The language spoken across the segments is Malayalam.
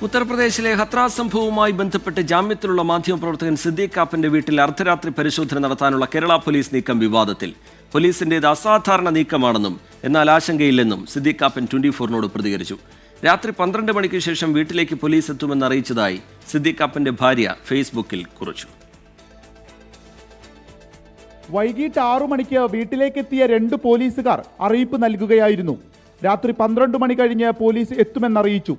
ഉത്തർപ്രദേശിലെ ഹത്രാസ് സംഭവവുമായി ബന്ധപ്പെട്ട് ജാമ്യത്തിലുള്ള മാധ്യമപ്രവർത്തകൻ സിദ്ദീഖ് കാപ്പന്റെ വീട്ടിൽ അർദ്ധരാത്രി പരിശോധന നടത്താനുള്ള കേരള പോലീസ് നീക്കം വിവാദത്തിൽ. പോലീസിന്റേത് അസാധാരണ നീക്കമാണെന്നും എന്നാൽ ആശങ്കയില്ലെന്നും സിദ്ദീഖ് കാപ്പൻ 24-നോട് പ്രതികരിച്ചു. രാത്രി 12 മണിക്ക് ശേഷം വീട്ടിലേക്ക് പോലീസ് എത്തുമെന്ന് അറിയിച്ചതായി സിദ്ദീഖ് കാപ്പന്റെ ഭാര്യ ഫേസ്ബുക്കിൽ കുറിച്ചു. വൈകിട്ട് 6 മണിക്ക് വീട്ടിലേക്കെത്തിയ 2 പോലീസുകാർ അറിയിപ്പ് നൽകുകയായിരുന്നു. രാത്രി 12 മണി കഴിഞ്ഞ് പോലീസ് എത്തുമെന്നറിയിച്ചു.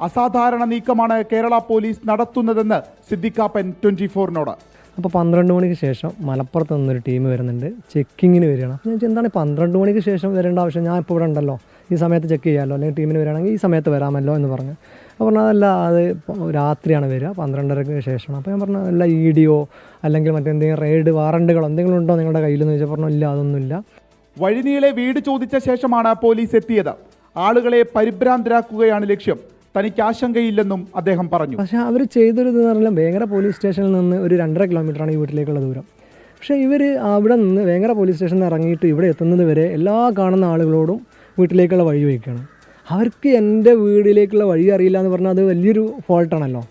അസാധാരണ നീക്കമാണ് കേരള പോലീസ് നടത്തുന്നതെന്ന് സിദ്ദീഖ് കാപ്പൻ 24-നോട്. അപ്പോൾ 12 മണിക്ക് ശേഷം മലപ്പുറത്ത് നിന്നൊരു ടീം വരുന്നുണ്ട്, ചെക്കിങ്ങിന് വരികയാണ്. അപ്പോൾ ഞാൻ എന്താണ് 12 മണിക്ക് ശേഷം വരേണ്ട ആവശ്യം, ഞാൻ ഇപ്പോൾ ഇവിടെ ഉണ്ടല്ലോ, ഈ സമയത്ത് ചെക്ക് ചെയ്യാമല്ലോ, അല്ലെങ്കിൽ ടീമിന് വരികയാണെങ്കിൽ ഈ സമയത്ത് വരാമല്ലോ എന്ന് പറഞ്ഞു. അപ്പോൾ പറഞ്ഞാൽ അതല്ല, അത് രാത്രിയാണ് വരിക, 12:30 ശേഷമാണ്. അപ്പോൾ ഞാൻ പറഞ്ഞു അല്ല, EDO അല്ലെങ്കിൽ മറ്റെന്തെങ്കിലും റെയ്ഡ് വാറണ്ടുകളോ എന്തെങ്കിലും ഉണ്ടോ നിങ്ങളുടെ കയ്യിലെന്ന് ചോദിച്ചാൽ പറഞ്ഞു ഇല്ല, അതൊന്നുമില്ല. വഴിനീളെ വീട് ചോദിച്ച ശേഷമാണ് പോലീസ് എത്തിയത്. ആളുകളെ പരിഭ്രാന്തരാക്കുകയാണ് ലക്ഷ്യം. തനിക്ക് ആശങ്കയില്ലെന്നും അദ്ദേഹം പറഞ്ഞു. പക്ഷേ അവർ ചെയ്തൊരു ഇതെന്ന് പറഞ്ഞാൽ വേങ്ങര പോലീസ് സ്റ്റേഷനിൽ നിന്ന് ഒരു 2.5 കിലോമീറ്ററാണ് ഈ വീട്ടിലേക്കുള്ള ദൂരം. പക്ഷേ ഇവർ അവിടെ നിന്ന് വേങ്ങര പോലീസ് സ്റ്റേഷനിൽ നിന്ന് ഇറങ്ങിയിട്ട് ഇവിടെ എത്തുന്നത് വരെ എല്ലാ കാണുന്ന ആളുകളോടും വീട്ടിലേക്കുള്ള വഴി വയ്ക്കുകയാണ്. അവർക്ക് എൻ്റെ വീട്ടിലേക്കുള്ള വഴി അറിയില്ല എന്ന് പറഞ്ഞാൽ അത് വലിയൊരു ഫോൾട്ടാണല്ലോ.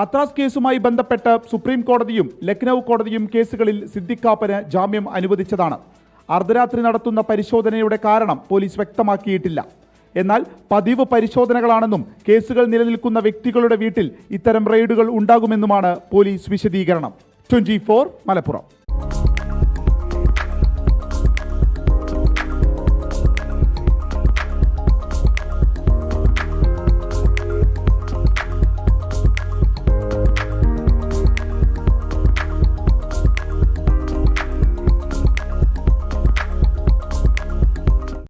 ഹത്രാസ് കേസുമായി ബന്ധപ്പെട്ട് സുപ്രീം കോടതിയും ലക്നൗ കോടതിയും കേസുകളിൽ സിദ്ദീഖ് കാപ്പന് ജാമ്യം അനുവദിച്ചതാണ്. അർദ്ധരാത്രി നടത്തുന്ന പരിശോധനയുടെ കാരണം പോലീസ് വ്യക്തമാക്കിയിട്ടില്ല. എന്നാൽ പതിവ് പരിശോധനകളാണെന്നും കേസുകൾ നിലനിൽക്കുന്ന വ്യക്തികളുടെ വീട്ടിൽ ഇത്തരം റെയ്ഡുകൾ ഉണ്ടാകുമെന്നുമാണ് പോലീസ് വിശദീകരണം. 24 മലപ്പുറം.